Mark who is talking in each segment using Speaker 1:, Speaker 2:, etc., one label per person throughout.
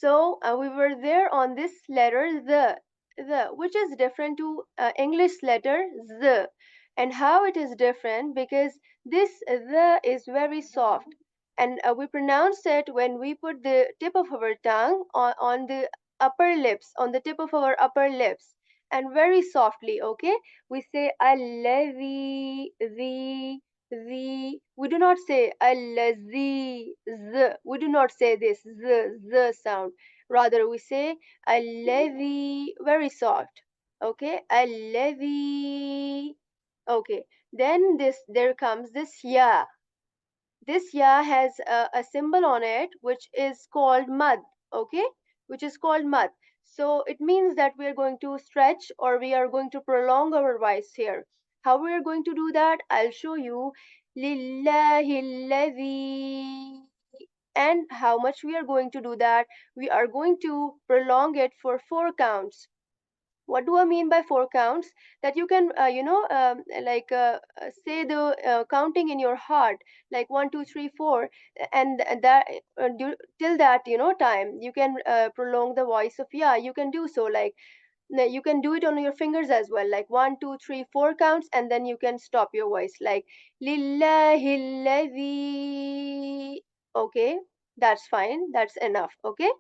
Speaker 1: So we were there on this letter the, which is different to English letter z. And how it is different? Because this the is very soft, and we pronounce it when we put the tip of our tongue on the upper lips, on the tip of our upper lips, and very softly. Okay, we say allazi, the. We do not say allazi, z. We do not say this z sound. Rather, we say allazi, very soft. Okay, allazi. Okay, then there comes this ya. This ya has a symbol on it which is called mud. Okay, which is called mud. So it means that we are going to stretch, or we are going to prolong our voice here. How we are going to do that, I'll show you. Lillahi alladhi. And how much we are going to do that? We are going to prolong it for 4 counts. What do I mean by 4 counts? That you can, like say the counting in your heart, like 1, 2, 3, 4, and that till that time, you can prolong the voice of yeah. You can do so, like you can do it on your fingers as well, like 1, 2, 3, 4 counts, and then you can stop your voice, like lillahi alladhi. Okay, that's fine. That's enough. Okay.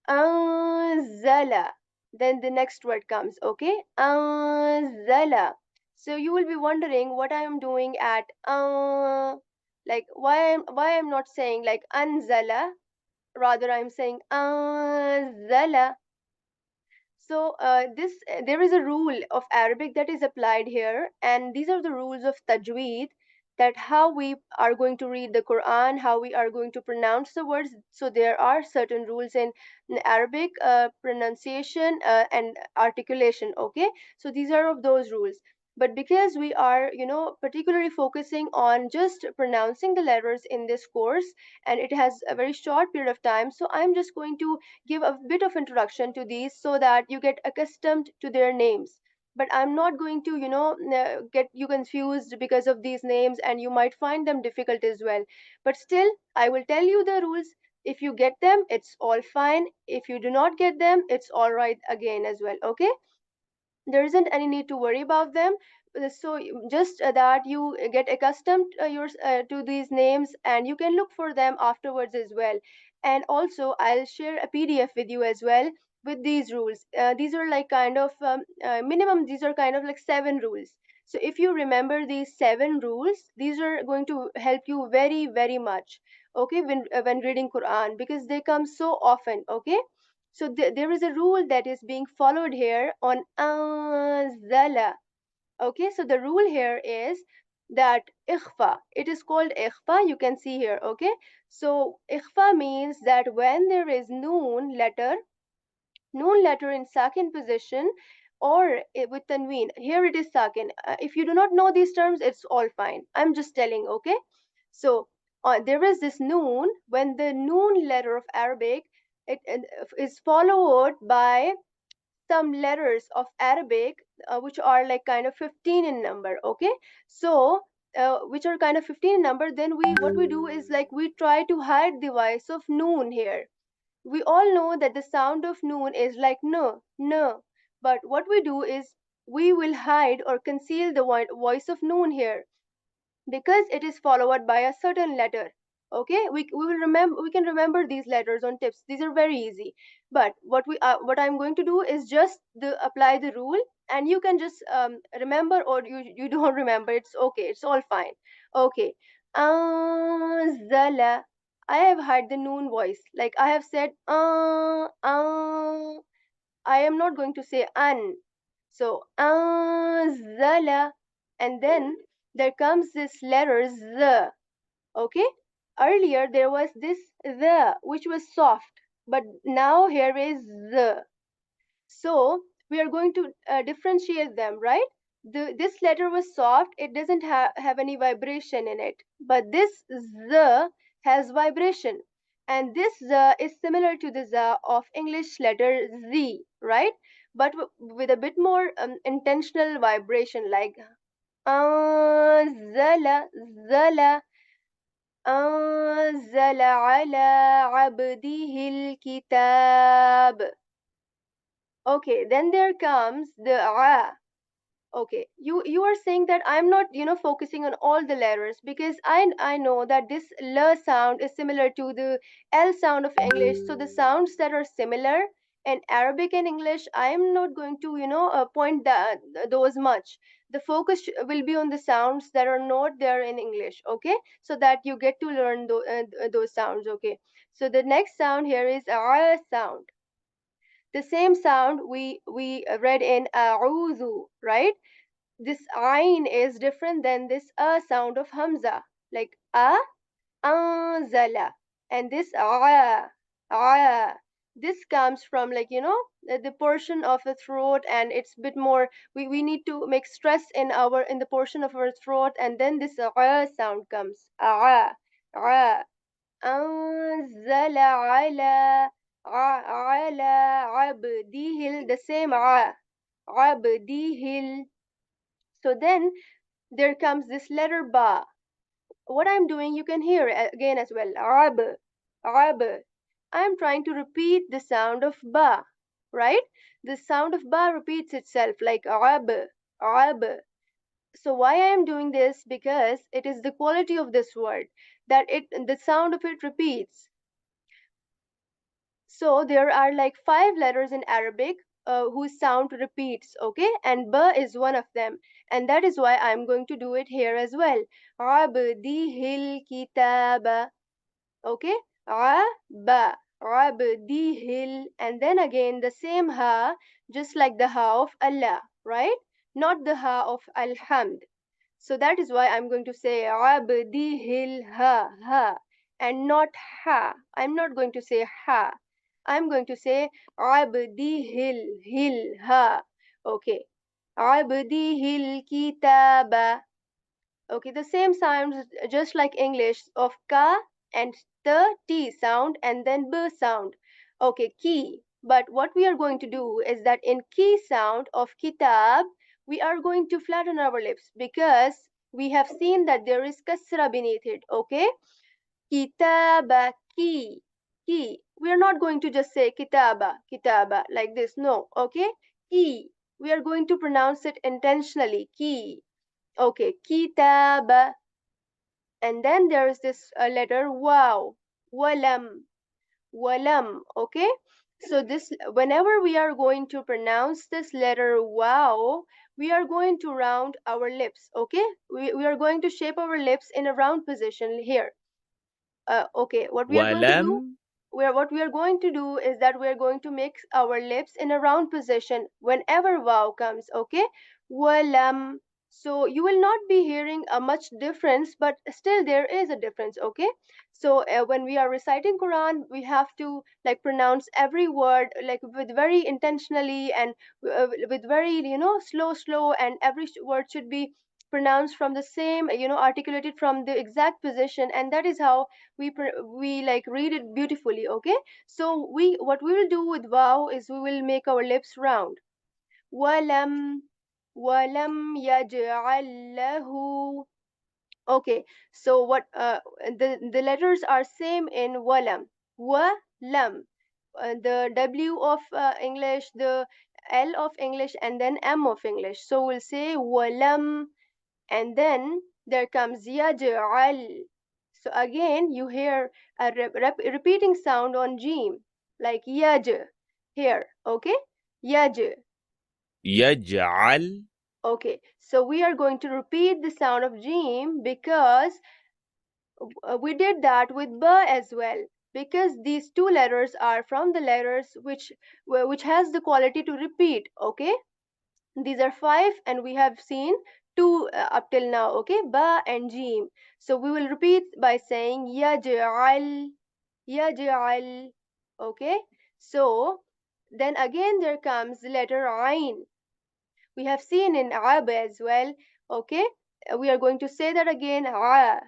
Speaker 1: Anzala. Then the next word comes, okay? Anzala. So you will be wondering what I am doing at like why I'm not saying like anzala, rather I'm saying anzala. So there is a rule of Arabic that is applied here, and these are the rules of Tajweed, that how we are going to read the Quran, how we are going to pronounce the words. So there are certain rules in Arabic pronunciation and articulation. Okay, so these are of those rules. But because we are, particularly focusing on just pronouncing the letters in this course, and it has a very short period of time, so I'm just going to give a bit of introduction to these so that you get accustomed to their names. But I'm not going to get you confused because of these names, and you might find them difficult as well. But still, I will tell you the rules. If you get them, it's all fine. If you do not get them, it's all right again as well. Okay, there isn't any need to worry about them. So just that you get accustomed to these names, and you can look for them afterwards as well. And also, I'll share a PDF with you as well with these rules. These are like kind of minimum, these are kind of like 7 rules. So if you remember these 7 rules, these are going to help you very, very much, okay, when reading Quran, because they come so often. Okay, so there is a rule that is being followed here on anzala. Okay, so the rule here is that ikhfa. It is called ikhfa. You can see here. Okay, so ikhfa means that when there is noon letter in sakin position, or with tanween. Here it is sakin. If you do not know these terms, it's all fine. I'm just telling. Okay, so there is this noon. When the noon letter of Arabic, it is followed by some letters of Arabic, which are like kind of 15 in number. Okay, so which are kind of 15 in number, then we what we do is like we try to hide the voice of noon here. We all know that the sound of noon is like no, no, but what we do is we will hide or conceal the voice of noon here, because it is followed by a certain letter. Okay, we will remember, we can remember these letters on tips. These are very easy. But what I'm going to do is just apply the rule, and you can just remember, or you don't remember, it's okay, it's all fine. Okay, zala. I have heard the noon voice, like I have said I am not going to say an. So zala, and then there comes this letter z. Okay, earlier there was this the, which was soft, but now here is z. So we are going to differentiate them, right? This letter was soft, it doesn't have any vibration in it, but this z has vibration, and this z is similar to the z of English letter z, right? But with a bit more intentional vibration, like zala, zala. أنزل على عبده الكتاب. Okay, then there comes the a. Okay, you are saying that I'm not, focusing on all the letters, because I know that this l sound is similar to the l sound of English. So the sounds that are similar in Arabic and English, I am not going to, point those much. The focus will be on the sounds that are not there in English. Okay, so that you get to learn those sounds. Okay, so the next sound here is a sound. The same sound we read in a'udhu, right? This ayn is different than this a sound of hamza, like a, anzala, and this a. This comes from, like, the portion of the throat, and it's a bit more. We need to make stress in the portion of our throat, and then this a sound comes. A. أنزل على عبده, the same عبده. So then there comes this letter ba. What I'm doing, you can hear again as well. Ab. I'm trying to repeat the sound of ba, right? The sound of ba repeats itself like ab. So why I am doing this? Because it is the quality of this word that the sound of it repeats. So there are like 5 letters in Arabic whose sound repeats, okay? And ba is one of them. And that is why I'm going to do it here as well. Abdihil kitaba. Okay? Ba. Abdihil. And then again the same ha, just like the ha of Allah, right? Not the ha of Alhamd. So that is why I'm going to say abdihil ha, and not ha. I'm not going to say ha. I'm going to say abdihil ha. Okay. Abdihil kitaba. Okay, the same sounds just like English of ka and the t sound and then b sound. Okay, ki. But what we are going to do is that in ki sound of kitab, we are going to flatten our lips because we have seen that there is kasra beneath it. Okay, kitaba, ki. We are not going to just say kitaba like this. No, okay, ki. We are going to pronounce it intentionally. Ki. Okay, kitaba. And then there is this letter wow, walam. Okay, so this, whenever we are going to pronounce this letter wow, we are going to round our lips. Okay, we are going to shape our lips in a round position here. Okay, what we are going to do,
Speaker 2: ولم.
Speaker 1: what we are going to do is that we are going to make our lips in a round position whenever wow comes. Okay, walam. So you will not be hearing a much difference, but still there is a difference. Okay, so when we are reciting Quran, we have to like pronounce every word like with very intentionally, and with very, slow, and every word should be pronounced from the same, articulated from the exact position, and that is how we like read it beautifully. Okay, so what we will do with wow is we will make our lips round. Walam, yaj'al lahu. Okay, so what the letters are same in walam. Walam, the w of English, the l of English, and then m of English. So we'll say walam, and then there comes yaj'al. So again, you hear a repeating sound on Jim, like yaj here. Okay, yaj.
Speaker 2: يجعل.
Speaker 1: Okay, so we are going to repeat the sound of Jim because we did that with ba as well. Because these 2 letters are from the letters which has the quality to repeat. Okay, these are 5 and we have seen 2 up till now. Okay, ba and jim. So we will repeat by saying yaj'al. Okay, so then again there comes the letter ain. We have seen in ab as well. Okay, we are going to say that again. A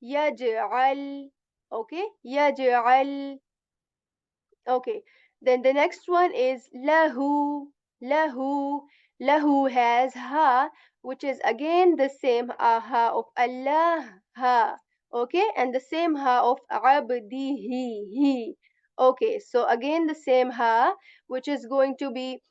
Speaker 1: yaj'al. Okay, yaj'al. Okay, then the next one is lahu, lahu. Lahu has ha, which is again the same aha of Allah, ha. Okay, and the same ha of abdihi, he. Okay, so again the same ha, which is going to be,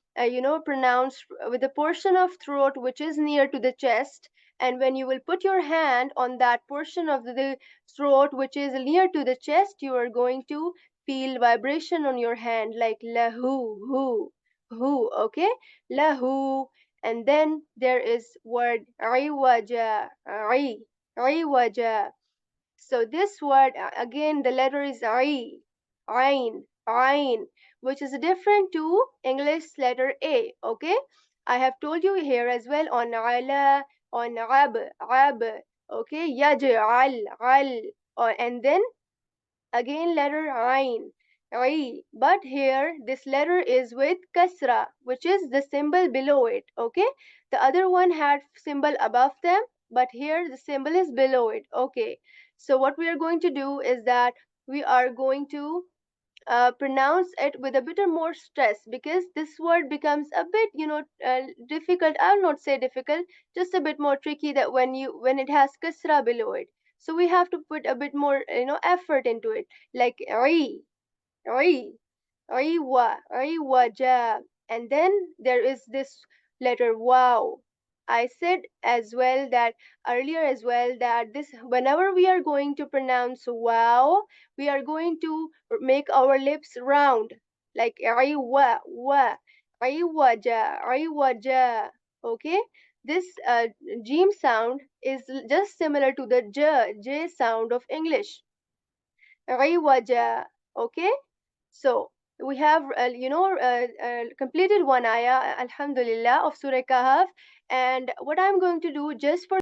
Speaker 1: pronounced with a portion of throat which is near to the chest. And when you will put your hand on that portion of the throat which is near to the chest, you are going to feel vibration on your hand like lahu, hu, okay? Lahu. And then there is word iwaja, iwaja. So this word, again the letter is ain, which is different to English letter A. Okay, I have told you here as well on ala, on ab. Okay, yaj'al, al, and then again letter Ain, I. But here this letter is with Kasra, which is the symbol below it. Okay, the other one had symbol above them, but here the symbol is below it. Okay, so what we are going to do is that we are going to pronounce it with a bit more stress, because this word becomes a bit, difficult. I'll not say difficult, just a bit more tricky, that when it has kasra below it, so we have to put a bit more, effort into it, like ri, iwaja. And then there is this letter wow. I said as well that earlier as well that this, whenever we are going to pronounce wow, we are going to make our lips round, like iwaja. Okay, this jim sound is just similar to the j sound of English, iwaja. Okay, so we have, completed one ayah, alhamdulillah, of Surah Kahf. And what I'm going to do just for